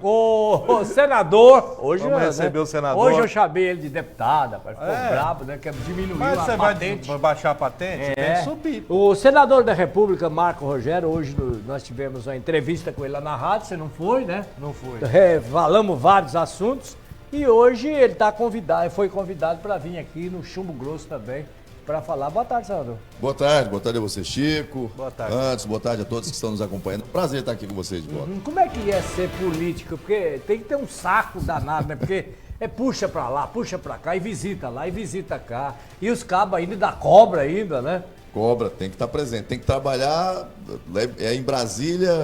O senador, hoje, Vamos receber o senador. Hoje eu chamei ele de deputado, rapaz, ficou brabo, né? Que diminuiu Mas a você patente. vai baixar a patente? Tem que subir. O senador da República, Marco Rogério, hoje nós tivemos uma entrevista com ele lá na rádio, você não foi, né? Não fui. Falamos vários assuntos e hoje ele foi convidado para vir aqui no Chumbo Grosso também, para falar. Boa tarde, senador. Boa tarde a você, Chico. Boa tarde. Boa tarde a todos que estão nos acompanhando. Prazer estar aqui com vocês de volta. Como é que é ser político? Porque tem que ter um saco danado, né? Porque puxa pra lá, puxa pra cá, e visita lá, e visita cá. E os cabos ainda da cobra ainda, né? Cobra, tem que estar presente, tem que trabalhar em Brasília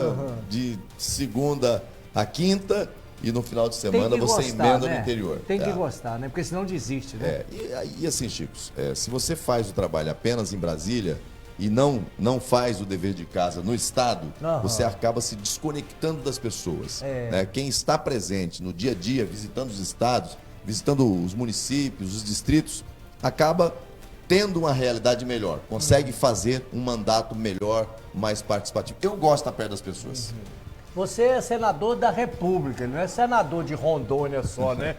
de segunda a quinta e no final de semana você emenda no interior. Tem que gostar, né? Porque senão desiste, né? E assim, Chico, se você faz o trabalho apenas em Brasília e não faz o dever de casa no Estado, você acaba se desconectando das pessoas. Né? Quem está presente no dia a dia, visitando os estados, visitando os municípios, os distritos, acaba tendo uma realidade melhor, consegue fazer um mandato melhor, mais participativo. Eu gosto de estar perto das pessoas. Você é senador da República, não é senador de Rondônia só, né?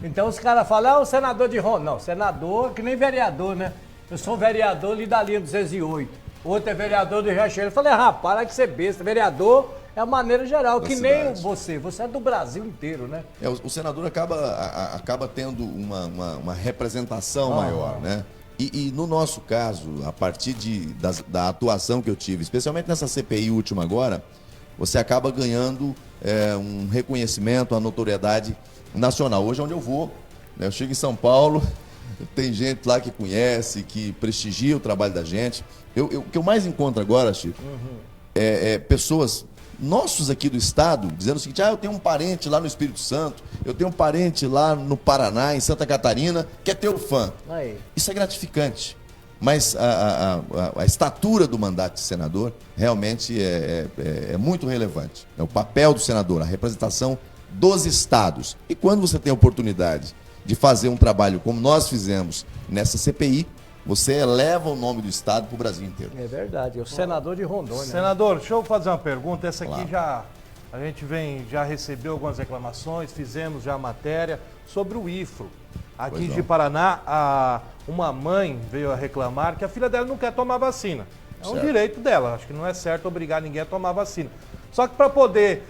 Então os caras falam, o senador de Rondônia. Não, senador que nem vereador, né? Eu sou vereador ali da linha 208. Outro é vereador do Riachuelo. Eu falei, rapaz, para de ser besta. Vereador é a maneira geral, que nem você. Você é do Brasil inteiro, né? O senador acaba tendo uma representação maior, né? E no nosso caso, a partir da atuação que eu tive, especialmente nessa CPI última agora, você acaba ganhando um reconhecimento, uma notoriedade nacional. Hoje, onde eu vou, né, eu chego em São Paulo, tem gente lá que conhece, que prestigia o trabalho da gente. O que eu mais encontro agora, Chico, é pessoas nossos aqui do estado dizendo o seguinte: eu tenho um parente lá no Espírito Santo, eu tenho um parente lá no Paraná, em Santa Catarina, que é teu fã. Isso é gratificante. Mas a estatura do mandato de senador realmente é muito relevante. O papel do senador, a representação dos estados. E quando você tem a oportunidade de fazer um trabalho como nós fizemos nessa CPI, você eleva o nome do estado para o Brasil inteiro. É verdade, o senador de Rondônia. Senador, deixa eu fazer uma pergunta. Essa aqui Claro. a gente já recebeu algumas reclamações, fizemos já a matéria sobre o IFRO. Aqui de Paraná, uma mãe veio a reclamar que a filha dela não quer tomar vacina. É um direito dela, acho que não é certo obrigar ninguém a tomar vacina. Só que para poder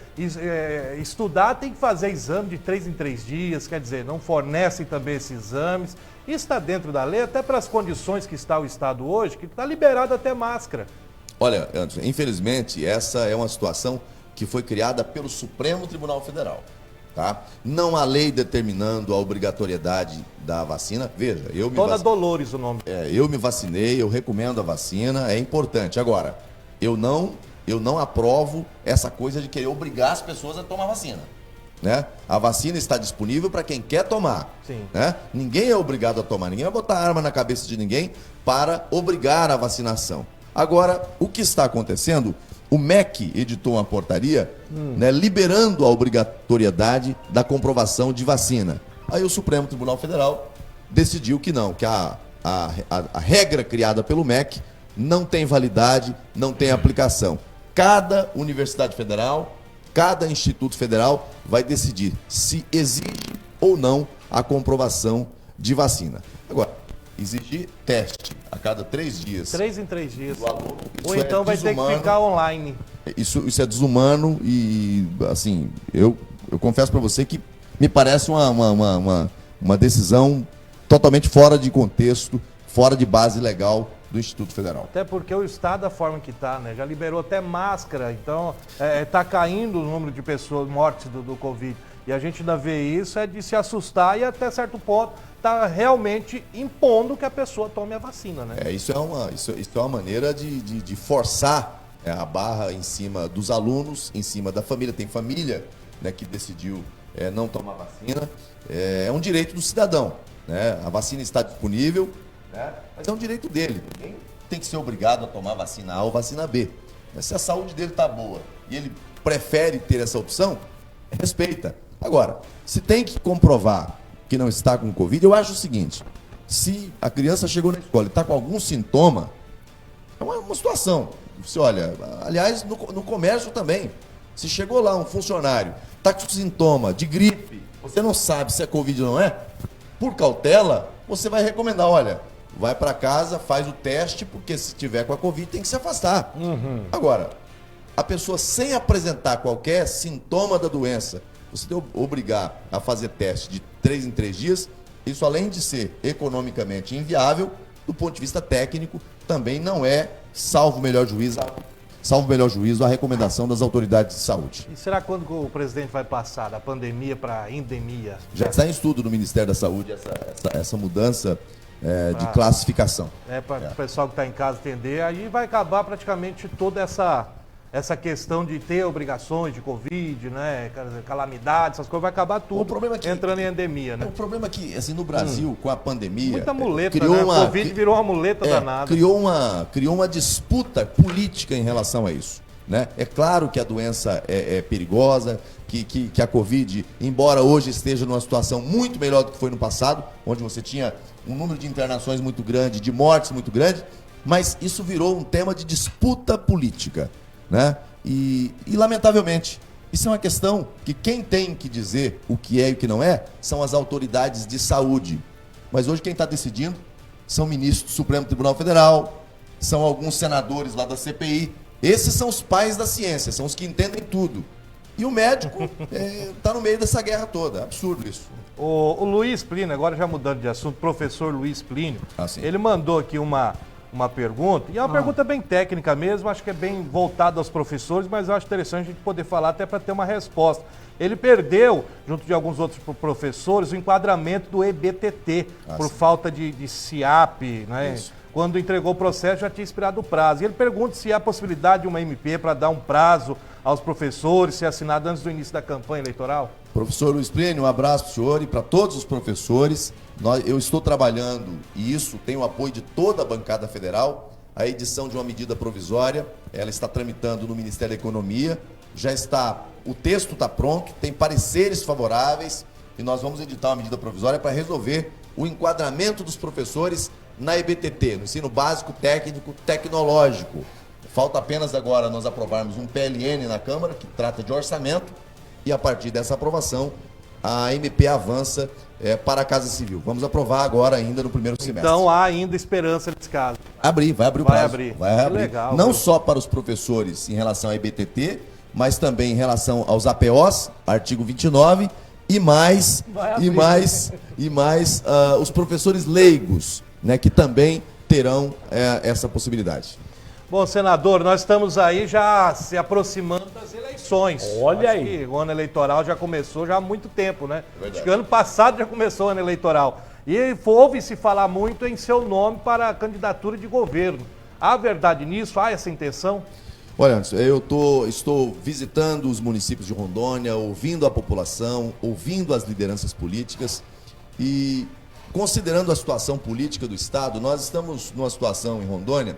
estudar tem que fazer exame de 3 em 3 dias, quer dizer, não fornecem também esses exames. Isso está dentro da lei, até para as condições que está o Estado hoje, que está liberado até máscara. Olha, Anderson, infelizmente essa é uma situação que foi criada pelo Supremo Tribunal Federal. Tá? Não há lei determinando a obrigatoriedade da vacina. Veja, Dona Dolores o nome. Eu me vacinei, eu recomendo a vacina, é importante. Agora, eu não aprovo essa coisa de querer obrigar as pessoas a tomar vacina. Né? A vacina está disponível para quem quer tomar. Sim. Né? Ninguém é obrigado a tomar, ninguém vai botar arma na cabeça de ninguém para obrigar a vacinação. Agora, o que está acontecendo? O MEC editou uma portaria né, liberando a obrigatoriedade da comprovação de vacina. Aí o Supremo Tribunal Federal decidiu que não, que a regra criada pelo MEC não tem validade, não tem aplicação. Cada universidade federal, cada instituto federal vai decidir se exige ou não a comprovação de vacina. Agora, exigir teste a cada 3 dias. 3 em 3 dias. Do aluno, Ou então vai ter que ficar online. Isso é desumano e, assim, eu confesso para você que me parece uma decisão totalmente fora de contexto, fora de base legal do Instituto Federal. Até porque o Estado, da forma que está, né, já liberou até máscara, então está caindo o número de pessoas mortes do Covid. E a gente ainda vê isso, é de se assustar e até certo ponto está realmente impondo que a pessoa tome a vacina, né? Isso é uma maneira de forçar a barra em cima dos alunos, em cima da família. Tem família, né, que decidiu não tomar vacina. É um direito do cidadão, né? A vacina está disponível, né? Mas é um direito dele. Ninguém tem que ser obrigado a tomar vacina A ou vacina B. Mas se a saúde dele está boa e ele prefere ter essa opção, respeita. Agora, se tem que comprovar que não está com Covid, eu acho o seguinte: se a criança chegou na escola e está com algum sintoma, é uma situação. Você olha, aliás, no comércio também. Se chegou lá um funcionário, está com sintoma de gripe, você não sabe se é Covid ou não é, por cautela, você vai recomendar, olha, vai para casa, faz o teste, porque se tiver com a Covid tem que se afastar. Agora, a pessoa sem apresentar qualquer sintoma da doença, você obrigar a fazer teste de 3 em 3 dias, isso além de ser economicamente inviável, do ponto de vista técnico, também não é, salvo o melhor juízo, a recomendação das autoridades de saúde. E será quando o presidente vai passar da pandemia para endemia? Já está em estudo no Ministério da Saúde essa mudança de classificação. Para o pessoal que está em casa entender, aí vai acabar praticamente toda essa questão de ter obrigações de Covid, né, calamidades, essas coisas, vai acabar tudo entrando em endemia, né? O problema é que, assim, no Brasil, com a pandemia... Muita muleta, né? A Covid virou uma muleta danada. Criou uma disputa política em relação a isso, né? É claro que a doença é perigosa, que a Covid, embora hoje esteja numa situação muito melhor do que foi no passado, onde você tinha um número de internações muito grande, de mortes muito grande, mas isso virou um tema de disputa política, né? E lamentavelmente, isso é uma questão que quem tem que dizer o que é e o que não é são as autoridades de saúde. Mas hoje quem está decidindo são ministros do Supremo Tribunal Federal, são alguns senadores lá da CPI. Esses são os pais da ciência, são os que entendem tudo. E o médico está no meio dessa guerra toda. Absurdo isso. O Luiz Plínio, agora já mudando de assunto, professor Luiz Plínio, ele mandou aqui uma pergunta, e é uma pergunta bem técnica mesmo, acho que é bem voltada aos professores, mas eu acho interessante a gente poder falar até para ter uma resposta. Ele perdeu, junto de alguns outros professores, o enquadramento do EBTT, por falta de CIAP, né? Isso. Quando entregou o processo já tinha expirado o prazo. E ele pergunta se há possibilidade de uma MP para dar um prazo aos professores, ser assinado antes do início da campanha eleitoral. Professor Luiz Plínio, um abraço para o senhor e para todos os professores. Eu estou trabalhando, e isso tem o apoio de toda a bancada federal, a edição de uma medida provisória, ela está tramitando no Ministério da Economia, o texto está pronto, tem pareceres favoráveis, e nós vamos editar uma medida provisória para resolver o enquadramento dos professores na EBTT, no ensino básico, técnico, tecnológico. Falta apenas agora nós aprovarmos um PLN na Câmara, que trata de orçamento, e a partir dessa aprovação, a MP avança para a Casa Civil. Vamos aprovar agora ainda no primeiro semestre. Então há ainda esperança nesse caso. Vai abrir o prazo. Vai abrir. Legal, não só para os professores em relação à EBTT, mas também em relação aos APOs, artigo 29, e mais os professores leigos, né, que também terão essa possibilidade. Bom, senador, nós estamos aí já se aproximando das eleições. Olha Acho aí. que o ano eleitoral já começou já há muito tempo, né? Verdade. Acho que ano passado já começou o ano eleitoral. E ouve-se falar muito em seu nome para a candidatura de governo. Há verdade nisso? Há essa intenção? Olha, Anderson, estou visitando os municípios de Rondônia, ouvindo a população, ouvindo as lideranças políticas e considerando a situação política do Estado. Nós estamos numa situação em Rondônia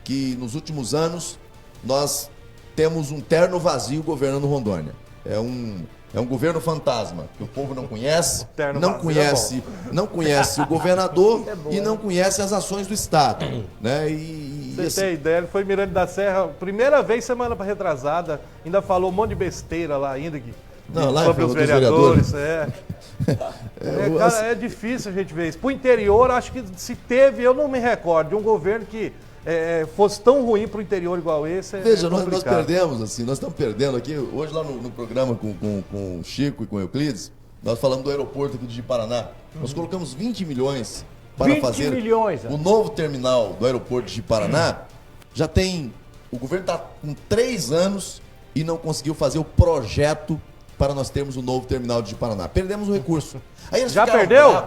que nos últimos anos nós temos um terno vazio governando Rondônia. É um governo fantasma, que o povo não conhece, não conhece o governador e não conhece as ações do Estado. Né? Você tem ideia, ele foi Miranda da Serra, primeira vez semana retrasada, ainda falou um monte de besteira lá ainda, sobre os vereadores. Cara, é difícil a gente ver isso. Pro interior, acho que se teve, eu não me recordo, de um governo que fosse tão ruim para o interior igual esse. Veja, nós perdemos, assim, nós estamos perdendo aqui. Hoje lá no programa com o Chico e com o Euclides, nós falamos do aeroporto aqui de Paraná. Nós colocamos 20 milhões para fazer o novo terminal do aeroporto de Paraná. O governo está com 3 anos e não conseguiu fazer o projeto para nós termos o novo terminal de Paraná. Perdemos o recurso. Aí eles perdeu?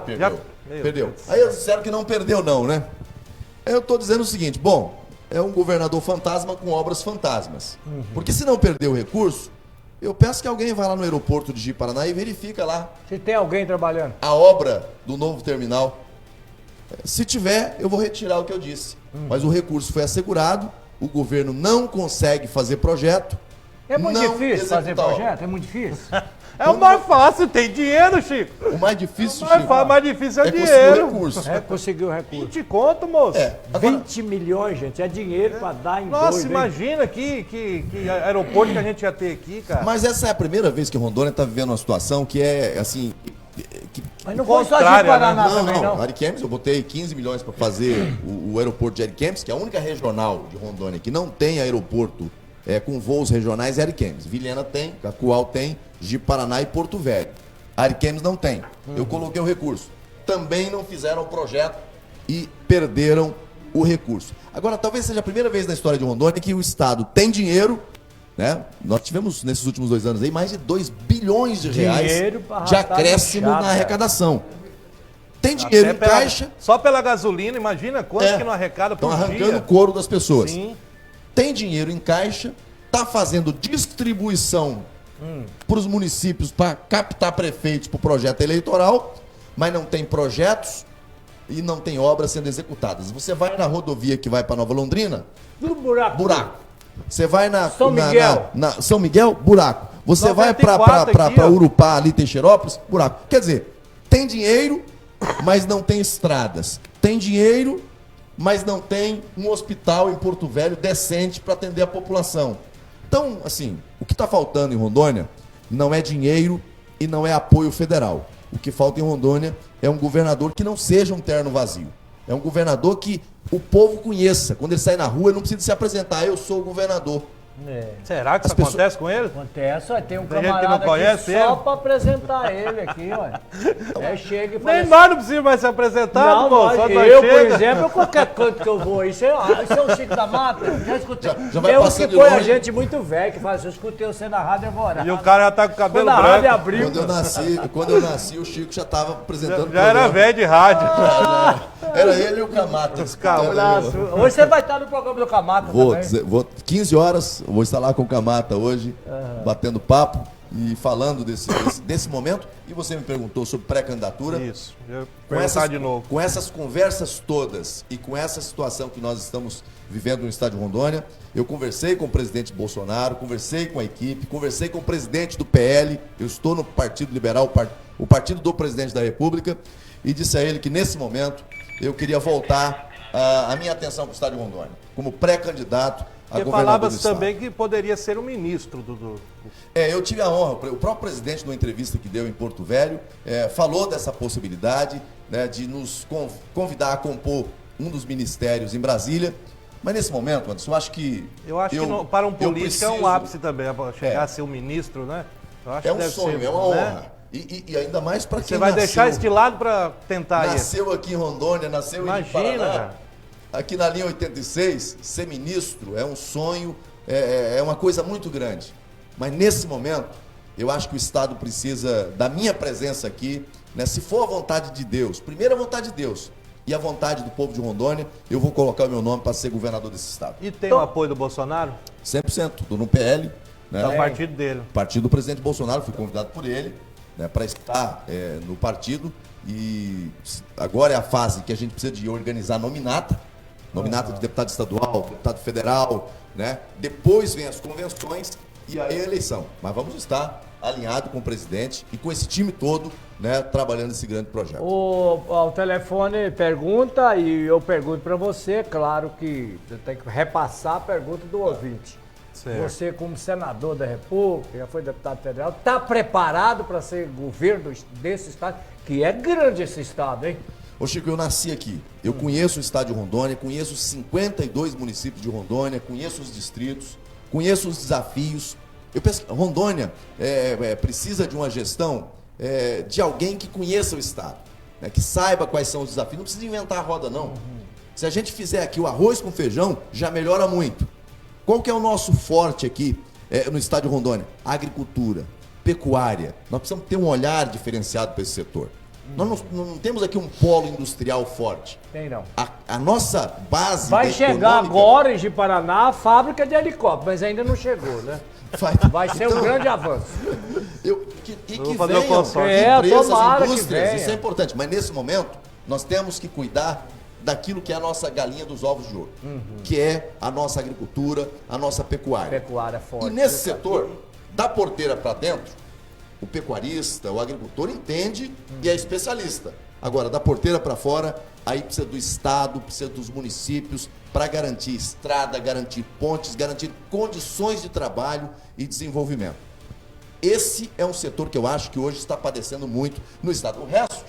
Perdeu. Aí eles disseram que não perdeu não, né? Eu estou dizendo o seguinte, é um governador fantasma com obras fantasmas. Porque se não perder o recurso, eu peço que alguém vá lá no aeroporto de Ji-Paraná e verifica lá. Se tem alguém trabalhando. A obra do novo terminal. Se tiver, eu vou retirar o que eu disse. Mas o recurso foi assegurado, o governo não consegue fazer projeto É muito não difícil fazer executar a obra. projeto? É muito difícil? É o mais fácil, tem dinheiro, Chico. O mais difícil, O Chico, mais difícil é o conseguir o dinheiro. recurso. Conseguiu o recurso. 20 conto, moço. Agora, 20 milhões, gente, é dinheiro pra dar em Nossa, dois, hein? imagina que aeroporto que a gente ia ter aqui, cara. mas essa é a primeira vez que Rondônia está vivendo uma situação que é, assim... Mas não foi só de contrário, Paraná Não, também, não. não. Ariquemes, eu botei 15 milhões para fazer o aeroporto de Ariquemes, que é a única regional de Rondônia que não tem aeroporto com voos regionais, é Ariquemes. Vilhena tem, Cacoal tem, Ji-Paraná e Porto Velho. Ariquemes não tem. Eu coloquei o recurso. Também não fizeram o projeto e perderam o recurso. Agora, talvez seja a primeira vez na história de Rondônia que o Estado tem dinheiro, né? Nós tivemos, nesses últimos 2 anos aí, mais de 2 bilhões de reais Dinheiro pra de arrastar acréscimo no chá, na cara. arrecadação. Tem dinheiro Até em caixa, só pela gasolina, imagina quanto que não arrecada por estão dia. arrancando o couro das pessoas. Sim. Tem dinheiro em caixa, está fazendo distribuição para os municípios para captar prefeitos para o projeto eleitoral, mas não tem projetos e não tem obras sendo executadas. Você vai na rodovia que vai para Nova Londrina, Tudo buraco. buraco. Você vai na São Miguel. na São Miguel, buraco. Você vai 94 aqui, para ó. Urupá, ali Teixeirópolis, buraco. Quer dizer, tem dinheiro, mas não tem estradas. Tem dinheiro, mas não tem um hospital em Porto Velho decente para atender a população. Então, assim, o que está faltando em Rondônia não é dinheiro e não é apoio federal. O que falta em Rondônia é um governador que não seja um terno vazio. É um governador que o povo conheça. Quando ele sai na rua, ele não precisa se apresentar. Eu sou o governador. É. Será que As isso pessoas- acontece com ele? Acontece, ó, tem um Tem gente que não camarada conhece aqui só ele? pra apresentar ele aqui, ó. Aí chega e fala Nem assim, nós não precisamos mais se apresentar, não, pô. nós, Só nós eu, por chega. exemplo, qualquer canto que eu vou aí, você é o Chico da Mata, já escutei. Já vai Tem uns passando que de põe a longe. gente muito velho, que fala assim, eu escutei você na rádio agora. E o cara já tá com o cabelo Quando a rádio branco. abriu, Quando eu nasci, o Chico já estava apresentando o Já era programa. velho de rádio. Era ele e o Camata. caras. hoje você vai estar no programa do Camata também. Vou 15 horas, vou estar lá com o Camata hoje, batendo papo e falando desse momento. E você me perguntou sobre pré-candidatura. Isso. Eu vou Com perguntar essas, de novo. com essas conversas todas e com essa situação que nós estamos vivendo no estado de Rondônia, eu conversei com o presidente Bolsonaro, conversei com a equipe, conversei com o presidente do PL, eu estou no Partido Liberal, o partido do presidente da República, e disse a ele que nesse momento eu queria voltar a minha atenção para o estado de Rondônia, como pré-candidato a Porque governador do falava-se estado. também que poderia ser o ministro do... Eu tive a honra, o próprio presidente, numa entrevista que deu em Porto Velho, falou dessa possibilidade, né, de nos convidar a compor um dos ministérios em Brasília. Mas nesse momento, Anderson, eu acho que... Eu acho que não- para um político é um ápice também, chegar a ser um ministro, né? Eu acho É que um deve sonho, ser, é uma né? honra. E ainda mais para quem Você vai deixar nasceu, este lado para tentar isso. nasceu aqui em Rondônia, nasceu em Imagina, Paraná. cara. Aqui na linha 86, ser ministro é um sonho, é uma coisa muito grande. Mas nesse momento, eu acho que o Estado precisa da minha presença aqui, né? Se for a vontade de Deus, primeiro a vontade de Deus e a vontade do povo de Rondônia, eu vou colocar o meu nome para ser governador desse Estado. E tem o apoio do Bolsonaro? 100%, estou no PL, né? É o partido dele. Partido do presidente Bolsonaro, fui convidado por ele, né, para estar no partido. E agora é a fase que a gente precisa de organizar nominata de deputado estadual, deputado federal, né? Depois vem as convenções e aí a eleição. Mas vamos estar alinhado com o presidente e com esse time todo, né, trabalhando esse grande projeto. O telefone pergunta e eu pergunto para você, claro que você tem que repassar a pergunta do ouvinte. Certo. Você, como senador da República, já foi deputado federal, está preparado para ser governo desse estado? Que é grande esse estado, hein? Ô Chico, eu nasci aqui. Eu conheço o estado de Rondônia, conheço os 52 municípios de Rondônia, conheço os distritos, conheço os desafios. Eu penso que Rondônia precisa de uma gestão de alguém que conheça o estado, né, que saiba quais são os desafios. Não precisa inventar a roda, não. Se a gente fizer aqui o arroz com feijão, já melhora muito. Qual que é o nosso forte aqui no estado de Rondônia? Agricultura, pecuária. Nós precisamos ter um olhar diferenciado para esse setor. Nós não temos aqui um polo industrial forte. Tem não. A nossa base Vai chegar econômica agora em Ji-Paraná a fábrica de helicóptero, mas ainda não chegou, né? Vai ser um grande avanço. Que vou fazer o venham consórcio. É, empresas, tomara que indústrias, venha. isso é importante. Mas nesse momento, nós temos que cuidar daquilo que é a nossa galinha dos ovos de ouro, que é a nossa agricultura, a nossa pecuária. Pecuária forte. E nesse setor, da porteira para dentro, o pecuarista, o agricultor entende e é especialista. Agora, da porteira para fora, aí precisa do Estado, precisa dos municípios para garantir estrada, garantir pontes, garantir condições de trabalho e desenvolvimento. Esse é um setor que eu acho que hoje está padecendo muito no Estado. O resto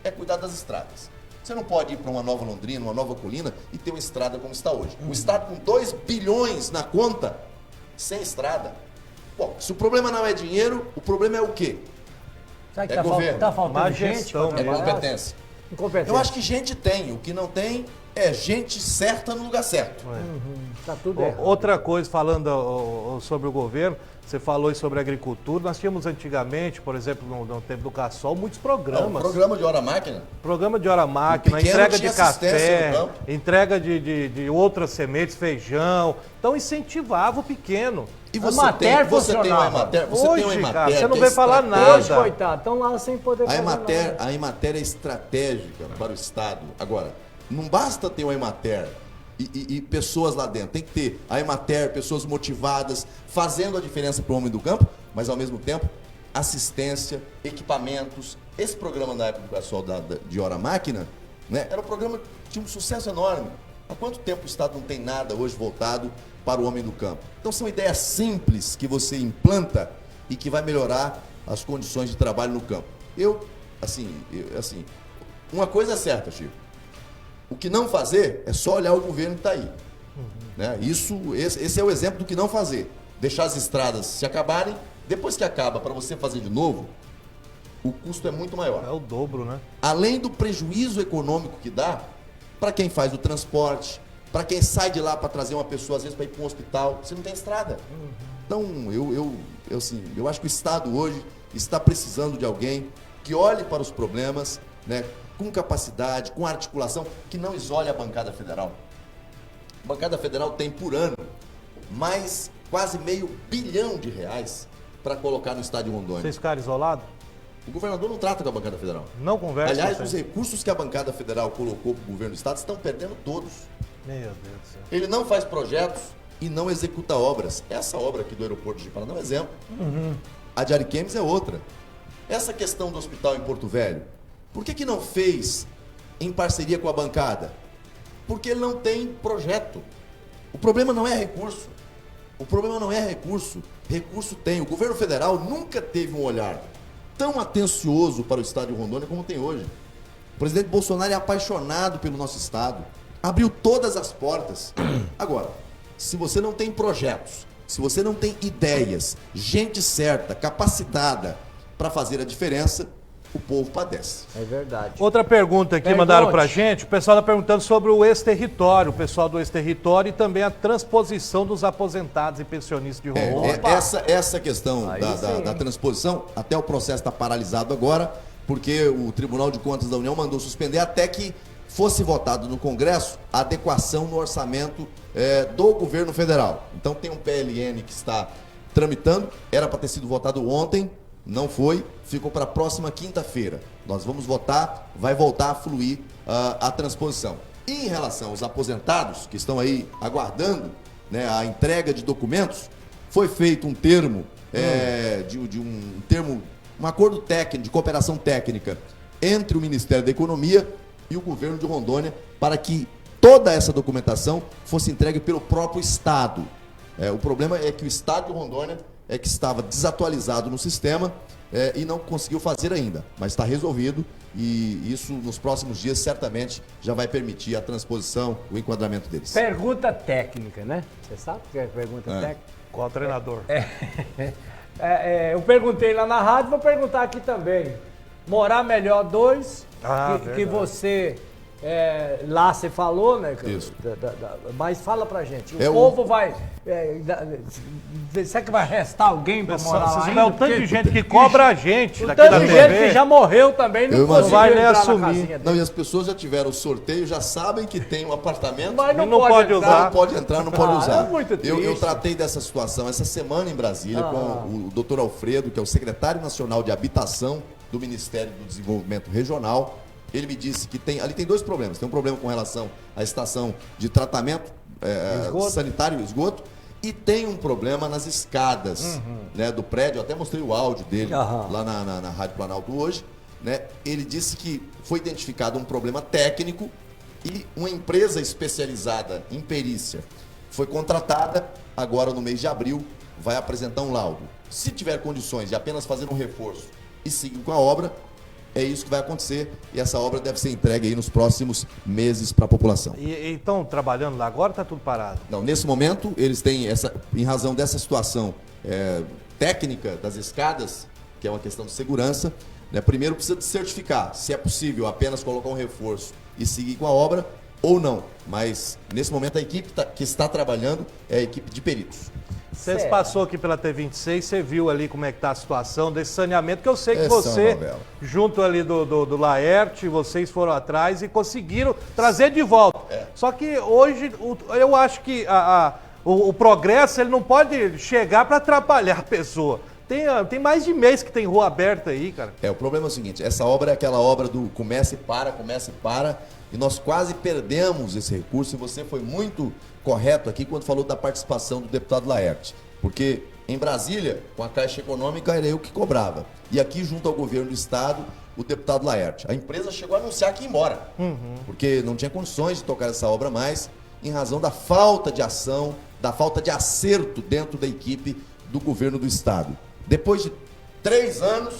é cuidar das estradas. Você não pode ir para uma Nova Londrina, uma Nova Colina e ter uma estrada como está hoje. O Estado com 2 bilhões na conta, sem estrada. Bom, se o problema não é dinheiro, o problema é o quê? Sabe que É governo. tá faltando Má gente? gestão, pra É trabalhar? competência. Incompetência. Eu acho que gente tem. O que não tem é gente certa no lugar certo. Tá tudo errado. Outra coisa, falando sobre o governo, você falou aí sobre agricultura. Nós tínhamos antigamente, por exemplo, no tempo do Cassol, muitos Não, programas. programa de hora-máquina. Programa de hora-máquina, O pequeno entrega de tinha assistência café, no campo. entrega de outras sementes, feijão. Então incentivava o pequeno. E A você Emater tem, você tem uma funcionava. Emater, você tem uma Hoje, Emater cara, você não que vem é falar estratégica. Hoje, coitado, estão lá sem poder fazer nada. A Emater é estratégica para o Estado. Agora, não basta ter uma Emater e pessoas lá dentro. Tem que ter a Emater, pessoas motivadas, fazendo a diferença para o homem do campo, mas ao mesmo tempo, assistência, equipamentos. Esse programa da época do pessoal de Hora Máquina, né, era um programa que tinha um sucesso enorme. Há quanto tempo o Estado não tem nada hoje voltado para o homem do campo? Então são ideias simples que você implanta e que vai melhorar as condições de trabalho no campo. Uma coisa é certa, Chico. O que não fazer é só olhar o governo que está aí. Né? Esse é o exemplo do que não fazer. Deixar as estradas se acabarem, depois que acaba, para você fazer de novo, o custo é muito maior. É o dobro, né? Além do prejuízo econômico que dá para quem faz o transporte, para quem sai de lá para trazer uma pessoa, às vezes, para ir para um hospital, você não tem estrada. Então, eu acho que o Estado hoje está precisando de alguém que olhe para os problemas, né, com capacidade, com articulação, que não isole a bancada federal. A bancada federal tem por ano mais quase R$500 bilhão para colocar no estado de Rondônia. Vocês ficaram isolados? O governador não trata com a bancada federal. Não conversa Aliás, com os vocês? recursos que a bancada federal colocou para o governo do estado estão perdendo todos. Meu Deus do céu. Ele não faz projetos e não executa obras. Essa obra aqui do aeroporto de Paraná é um exemplo. A de Ariquemes é outra. Essa questão do hospital em Porto Velho, por que não fez em parceria com a bancada? Porque ele não tem projeto. O problema não é recurso. O problema não é recurso. Recurso tem. O governo federal nunca teve um olhar tão atencioso para o estado de Rondônia como tem hoje. O presidente Bolsonaro é apaixonado pelo nosso estado. Abriu todas as portas. Agora, se você não tem projetos, se você não tem ideias, gente certa, capacitada para fazer a diferença, o povo padece. É verdade. Outra pergunta aqui Pergunte. mandaram pra gente, o pessoal está perguntando sobre o ex-território, o pessoal do ex-território e também a transposição dos aposentados e pensionistas de Rondônia. Essa questão Aí da transposição, até o processo está paralisado agora, porque o Tribunal de Contas da União mandou suspender até que fosse votado no Congresso a adequação no orçamento do governo federal. Então tem um PLN que está tramitando, era para ter sido votado ontem, não foi, ficou para a próxima quinta-feira. Nós vamos votar, vai voltar a fluir a transposição. E em relação aos aposentados, que estão aí aguardando, né, a entrega de documentos, foi feito um termo, um acordo técnico, de cooperação técnica entre o Ministério da Economia e o governo de Rondônia para que toda essa documentação fosse entregue pelo próprio Estado. O problema é que o Estado de Rondônia é que estava desatualizado no sistema e não conseguiu fazer ainda, mas está resolvido e isso nos próximos dias certamente já vai permitir a transposição, o enquadramento deles. Pergunta técnica, né? Você sabe o que é pergunta técnica? Qual treinador? Eu perguntei lá na rádio, vou perguntar aqui também. Morar melhor 2, que verdade. você... lá você falou, né? Isso. Mas fala pra gente. É O povo vai... será que vai restar alguém pra morar lá Se ainda? tiver o tanto de Porque gente que cobra a gente o daqui tanto da de gente que TV, já morreu também, não Eu conseguiu imagino. Vai nem entrar na assumir. casinha dele. Não, e as pessoas já tiveram o sorteio, já sabem que tem um apartamento, Mas não pode entrar. usar. não pode entrar, não pode Ah, usar. é muito Eu triste. tratei dessa situação essa semana em Brasília com o Dr. Alfredo, que é o secretário nacional de Habitação do Ministério do Desenvolvimento Regional. ele me disse que ali tem dois problemas. Tem um problema com relação à estação de tratamento sanitário, esgoto, e tem um problema nas escadas, né, do prédio. Eu até mostrei o áudio dele lá na Rádio Planalto hoje. Né? Ele disse que foi identificado um problema técnico e uma empresa especializada em perícia foi contratada agora no mês de abril, vai apresentar um laudo. Se tiver condições de apenas fazer um reforço e seguir com a obra, é isso que vai acontecer, e essa obra deve ser entregue aí nos próximos meses para a população. E estão trabalhando lá agora ou está tudo parado? Não, nesse momento eles têm em razão dessa situação técnica das escadas, que é uma questão de segurança, né, primeiro precisa de certificar se é possível apenas colocar um reforço e seguir com a obra ou não. Mas nesse momento a equipe que está trabalhando é a equipe de peritos. Você passou aqui pela T26, você viu ali como é que está a situação desse saneamento, que eu sei que você, junto ali do Laerte, vocês foram atrás e conseguiram trazer de volta. Só que hoje, eu acho que o progresso ele não pode chegar para atrapalhar a pessoa. Tem mais de mês que tem rua aberta aí, cara. O problema é o seguinte, essa obra é aquela obra do começa e para, e nós quase perdemos esse recurso, e você foi muito correto aqui quando falou da participação do deputado Laerte, porque em Brasília, com a Caixa Econômica, era eu que cobrava, e aqui junto ao governo do estado, o deputado Laerte. A empresa chegou a anunciar que ia embora, porque não tinha condições de tocar essa obra mais, em razão da falta de ação, da falta de acerto dentro da equipe do governo do estado. Depois de 3 anos,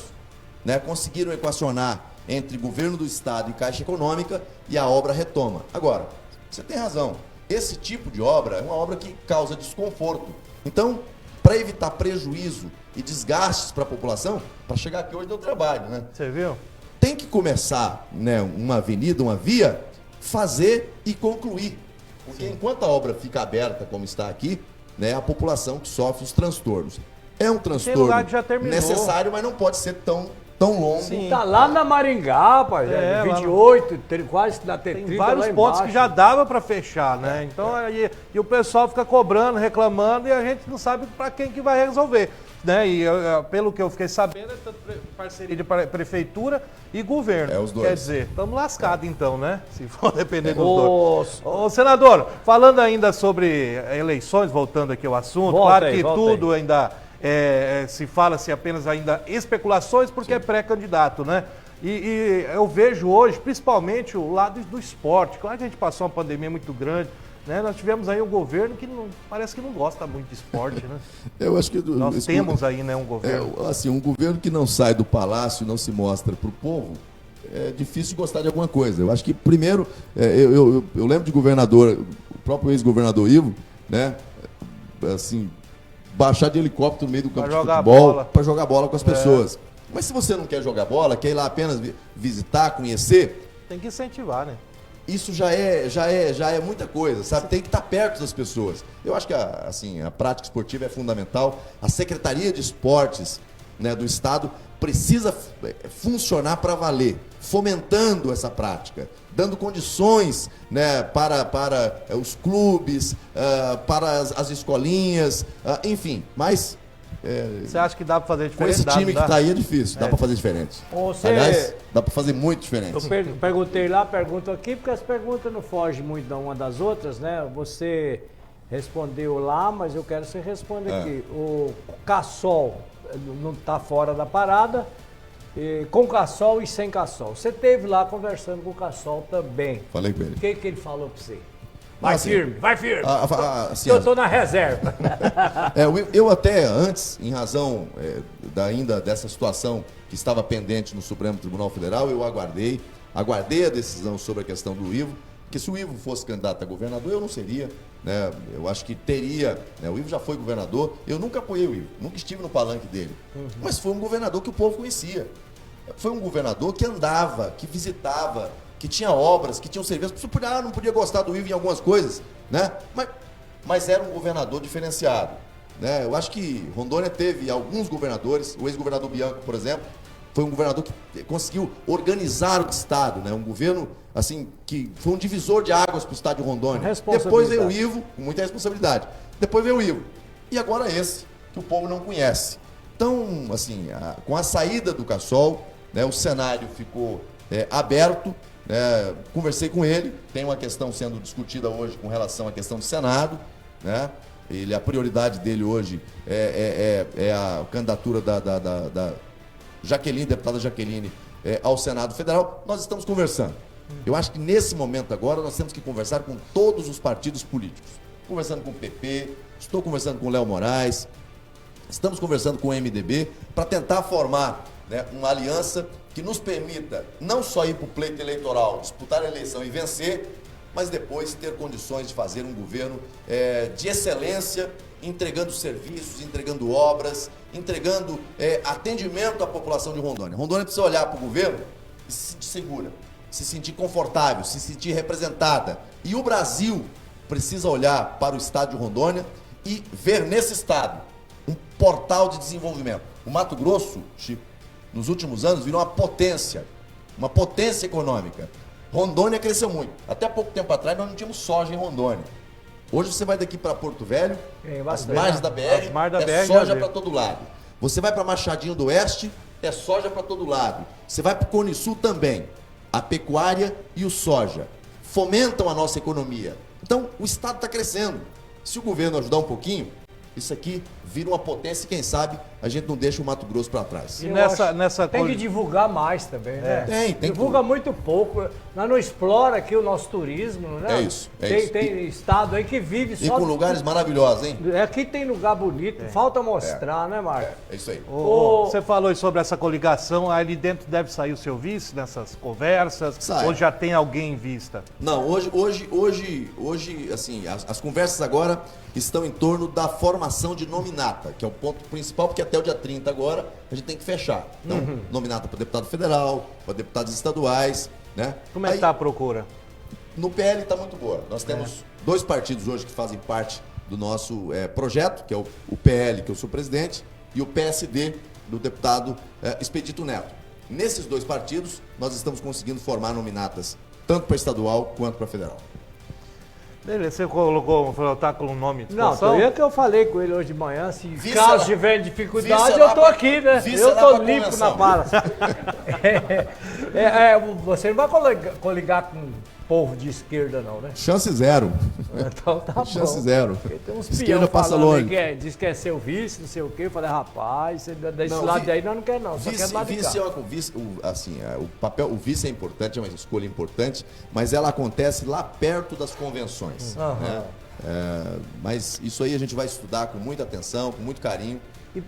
né, conseguiram equacionar entre governo do estado e Caixa Econômica, e a obra retoma. Agora, você tem razão, esse tipo de obra é uma obra que causa desconforto. Então, para evitar prejuízo e desgastes para a população, para chegar aqui hoje deu trabalho, né? Você viu? Tem que começar, né, uma avenida, uma via, fazer e concluir. Porque enquanto a obra fica aberta, como está aqui, né, a população que sofre os transtornos. É um transtorno necessário, mas não pode ser tão longo. Sim. Tá lá na Maringá, rapaz, 28, quase na T30. Tem vários pontos que já dava para fechar, né? Então, e o pessoal fica cobrando, reclamando, e a gente não sabe para quem que vai resolver. Né? E pelo que eu fiquei sabendo, é tanto parceria de prefeitura e governo. Os dois. Quer dizer, estamos lascados então, né? Se for depender dos dois. Ô, senador, falando ainda sobre eleições, voltando aqui ao assunto, claro que tudo ainda se fala-se apenas ainda especulações, porque é pré-candidato, né? E eu vejo hoje, principalmente, o lado do esporte. Claro que a gente passou uma pandemia muito grande, né? Nós tivemos aí um governo que parece que não gosta muito de esporte, né? Eu acho que nós temos aí, né, um governo. Assim, um governo que não sai do palácio e não se mostra para o povo, é difícil gostar de alguma coisa. Eu acho que, primeiro, eu lembro de governador, o próprio ex-governador Ivo, né? Assim, baixar de helicóptero no meio do campo de futebol para jogar bola com as pessoas. Mas se você não quer jogar bola, quer ir lá apenas visitar, conhecer... Tem que incentivar, né? Isso já é muita coisa, sabe? Tem que estar perto das pessoas. Eu acho que a prática esportiva é fundamental. A Secretaria de Esportes, né, do Estado precisa funcionar para valer, fomentando essa prática, dando condições, né, para os clubes, para as escolinhas, enfim. Mas você acha que dá para fazer diferente? Com esse time que está aí é difícil, dá para fazer diferente. Aliás, dá para fazer muito diferente. Eu perguntei lá, pergunto aqui, porque as perguntas não fogem muito de uma das outras, né? Você respondeu lá, mas eu quero que você responda aqui. O Cassol não está fora da parada, com Cassol e sem Cassol. Você esteve lá conversando com o Cassol também. Falei com ele. O que ele falou para você? Vai firme, vai firme. Assim, eu estou na reserva. Eu até antes, em razão ainda dessa situação que estava pendente no Supremo Tribunal Federal, eu aguardei a decisão sobre a questão do Ivo, porque se o Ivo fosse candidato a governador, eu não seria, né? Eu acho que teria, né? O Ivo já foi governador, eu nunca apoiei o Ivo, nunca estive no palanque dele, mas foi um governador que o povo conhecia. Foi um governador que andava, que visitava, que tinha obras, que tinha um serviço. Você não podia gostar do Ivo em algumas coisas, né? Mas era um governador diferenciado, né? Eu acho que Rondônia teve alguns governadores, o ex-governador Bianco, por exemplo, foi um governador que conseguiu organizar o estado, né? Um governo, assim, que foi um divisor de águas para o estado de Rondônia. Depois veio o Ivo, com muita responsabilidade. Depois veio o Ivo. E agora esse, que o povo não conhece. Então, assim, com a saída do Cassol, né, o cenário ficou aberto. Conversei com ele, tem uma questão sendo discutida hoje com relação à questão do Senado, né? A prioridade dele hoje é a candidatura da Jaqueline, deputada Jaqueline, ao Senado Federal. Nós estamos conversando. Eu acho que nesse momento agora nós temos que conversar com todos os partidos políticos. Conversando com o PP, estou conversando com o Léo Moraes, estamos conversando com o MDB para tentar formar, né, uma aliança que nos permita não só ir para o pleito eleitoral, disputar a eleição e vencer, mas depois ter condições de fazer um governo de excelência, entregando serviços, entregando obras, entregando atendimento à população de Rondônia. Rondônia precisa olhar para o governo e se sentir segura, se sentir confortável, se sentir representada. E o Brasil precisa olhar para o estado de Rondônia e ver nesse estado um portal de desenvolvimento. O Mato Grosso, Chico, nos últimos anos virou uma potência econômica. Rondônia cresceu muito. Até pouco tempo atrás nós não tínhamos soja em Rondônia. Hoje você vai daqui para Porto Velho, as margens da BR, soja para todo lado. Você vai para Machadinho do Oeste, é soja para todo lado. Você vai para o Cone Sul também. A pecuária e o soja fomentam a nossa economia. Então, o estado está crescendo. Se o governo ajudar um pouquinho, isso aqui vira uma potência e, quem sabe, a gente não deixa o Mato Grosso para trás. E nessa tem que divulgar mais também, né? Tem divulga tudo. muito pouco. Nós não explora aqui o nosso turismo, né? É isso. Tem estado aí que vive só... E com lugares maravilhosos, hein? Aqui tem lugar bonito, falta mostrar, né, Marcos? É isso aí. Você falou aí sobre essa coligação, ali dentro deve sair o seu vice nessas conversas, Sai. ou já tem alguém em vista? Não, hoje assim, as conversas agora estão em torno da formação de nominata, que é o ponto principal, porque até o dia 30 agora a gente tem que fechar. Então, nominata para deputado federal, para deputados estaduais, né? Como é que está a procura? No PL está muito boa. Nós temos 2 partidos hoje que fazem parte do nosso projeto, que é o PL, que eu sou presidente, e o PSD, do deputado Expedito Neto. Nesses 2 partidos, nós estamos conseguindo formar nominatas, tanto para estadual quanto para federal. Beleza, você colocou, tá com o nome de Não, disposição? eu que eu falei com ele hoje de manhã, se Vice caso lá- tiver dificuldade, vice eu lá tô pra- aqui, né? vice Eu lá tô pra limpo convenção. na pala. Você não vai coligar com povo de esquerda, não, né? Chance zero. Então tá bom. Chance zero. Porque tem uns Esquerda peão passa falando aí longe. diz que é seu vice, não sei o quê. Eu falei, rapaz, desse Não, lado daí nós não queremos, não. Só quer do lado de Vice cá. o vice é importante, é uma escolha importante, mas ela acontece lá perto das convenções. Né? Mas isso aí a gente vai estudar com muita atenção, com muito carinho,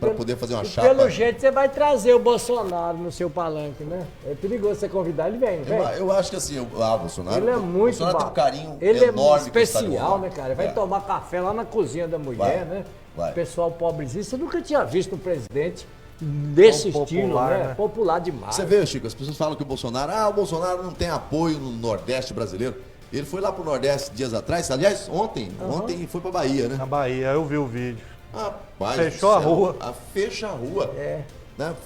para poder fazer uma e chapa. pelo jeito você vai trazer o Bolsonaro no seu palanque, né? É perigoso você convidar, ele vem, não vem? Eu acho que assim, Bolsonaro, Ele é muito Bolsonaro tem um bom. carinho Ele enorme é com o estado de especial, Rondônia. né, cara? Ele vai tomar café lá na cozinha da mulher, né? vai. Pessoal pobrezinho. Você nunca tinha visto um presidente desse Tão estilo, popular, né? né? Popular demais. Você vê, Chico, as pessoas falam que o Bolsonaro não tem apoio no Nordeste brasileiro. Ele foi lá pro Nordeste dias atrás, aliás, ontem foi pra Bahia, né? Na Bahia, eu vi o vídeo. Rapaz, Fechou do a céu, rua. Fecha a rua. É.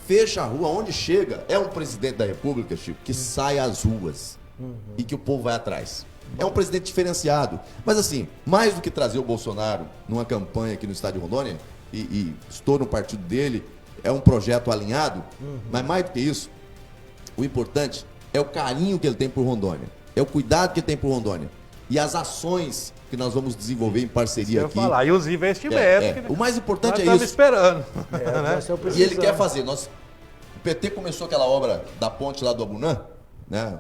Fecha a rua, onde chega. É um presidente da República, Chico, que sai às ruas e que o povo vai atrás. É um presidente diferenciado. Mas assim, mais do que trazer o Bolsonaro numa campanha aqui no estado de Rondônia, e estou no partido dele, é um projeto alinhado, mas mais do que isso, o importante é o carinho que ele tem por Rondônia, é o cuidado que ele tem por Rondônia e as ações que nós vamos desenvolver em parceria Eu ia aqui. falar, e os investimentos. Que O mais importante nós é estamos isso. esperando. Nós estamos E ele precisando. quer fazer. O PT começou aquela obra da ponte lá do Abunã, né,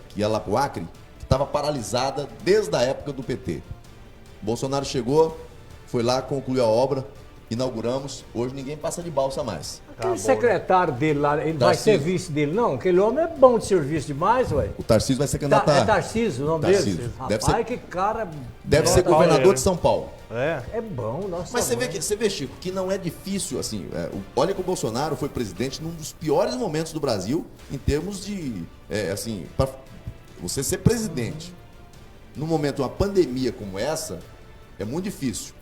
que ia lá pro Acre, que estava paralisada desde a época do PT. Bolsonaro chegou, foi lá, concluiu a obra, inauguramos. Hoje ninguém passa de balsa mais. Aquele secretário dele lá, ele vai Tarcísio. ser vice dele, não? Aquele homem é bom de serviço demais, ué. O Tarcísio vai ser candidato É a... Tarcísio o nome Tarcísio. dele? Deve Rapaz, ser- que cara... Deve ser Pauleiro, governador hein? de São Paulo. É. bom, nossa. Mas mãe. você vê, Chico, que não é difícil, assim, olha que o Bolsonaro foi presidente num dos piores momentos do Brasil em termos de, assim, para você ser presidente num momento de uma pandemia como essa, é muito difícil.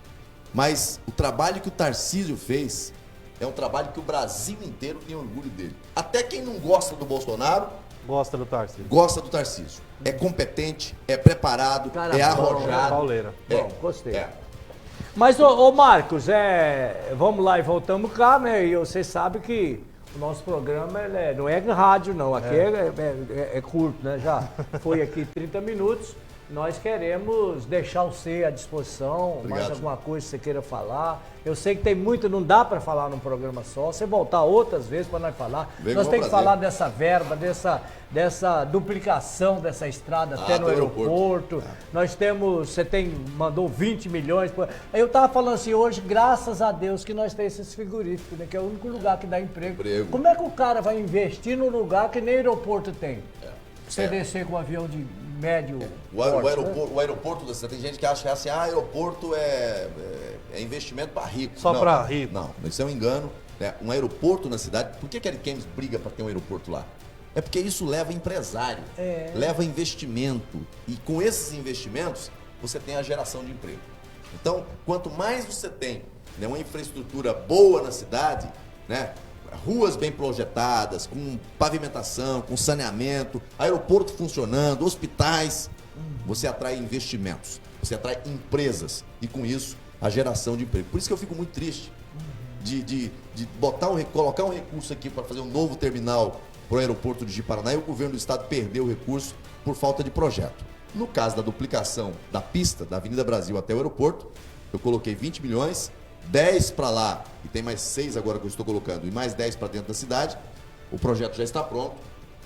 Mas o trabalho que o Tarcísio fez é um trabalho que o Brasil inteiro tem orgulho dele. Até quem não gosta do Bolsonaro, Gosta do Tarcísio. gosta do Tarcísio. É competente, é preparado, Cara é bom, arrojado. Pauleira. Bom, gostei. É. Mas, ô Marcos, vamos lá e voltamos cá, né? E você sabe que O nosso programa não é rádio, não. Aqui é curto, né? Já foi aqui 30 minutos. Nós queremos deixar você à disposição, Obrigado. mais alguma coisa que você queira falar. Eu sei que tem muito, não dá para falar num programa só. Você voltar outras vezes para nós falar. Nós temos que falar dessa verba, dessa duplicação dessa estrada até no aeroporto. Nós temos, mandou 20 milhões. Eu estava falando assim, hoje, graças a Deus que nós temos esses frigoríficos, né, que é o único lugar que dá emprego. Como é que o cara vai investir num lugar que nem aeroporto tem? Você descer com um avião de médio. O aeroporto da cidade, tem gente que acha assim, aeroporto é investimento para rico. Só para rico. Não, isso é um engano. Né? Um aeroporto na cidade, por que a Ariquemes briga para ter um aeroporto lá? É porque isso leva empresário, leva investimento. E com esses investimentos, você tem a geração de emprego. Então, quanto mais você tem, né, uma infraestrutura boa na cidade, né, ruas bem projetadas, com pavimentação, com saneamento, aeroporto funcionando, hospitais, você atrai investimentos, você atrai empresas e com isso a geração de emprego. Por isso que eu fico muito triste de colocar um recurso aqui para fazer um novo terminal para o aeroporto de Ji-Paraná e o governo do estado perdeu o recurso por falta de projeto. No caso da duplicação da pista da Avenida Brasil até o aeroporto, eu coloquei 20 milhões, 10 para lá, e tem mais 6 agora que eu estou colocando, e mais 10 para dentro da cidade. O projeto já está pronto,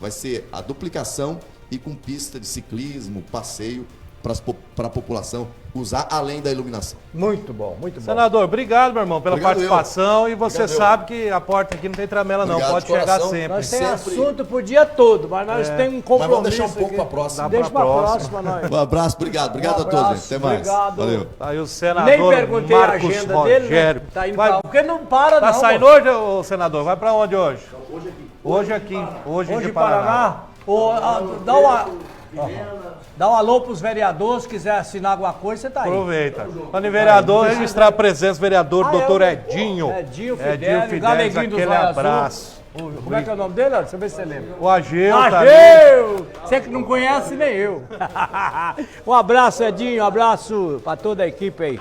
vai ser a duplicação e com pista de ciclismo, passeio, para a população usar além da iluminação. Muito bom, muito bom. Senador, obrigado, meu irmão, pela participação. E você sabe que a porta aqui não tem tramela, não. Pode chegar sempre. Nós temos assunto pro dia todo, mas nós temos um compromisso. Mas vamos deixar um pouco para a próxima. Deixa para a próxima, nós. Um abraço, obrigado a todos, gente. Até mais. Obrigado. Valeu. Tá aí o senador Nem perguntei Marcos a agenda Rogério. dele, né? Tá indo pra... Porque não para, tá não. Tá saindo hoje, ô, senador? Vai para onde hoje? Hoje aqui. Hoje de Paraná. Dá um alô pros vereadores, se quiser assinar alguma coisa, você tá aí. Aproveita. Falando em vereador, registrar a presença do vereador doutor Edinho. Edinho Fidelis, Galeguinho dos aquele abraço. Como é que é o nome dele? Deixa eu ver se você lembra. O Ageu. Ageu! Você que não conhece, nem eu. Um abraço, Edinho, um abraço pra toda a equipe aí.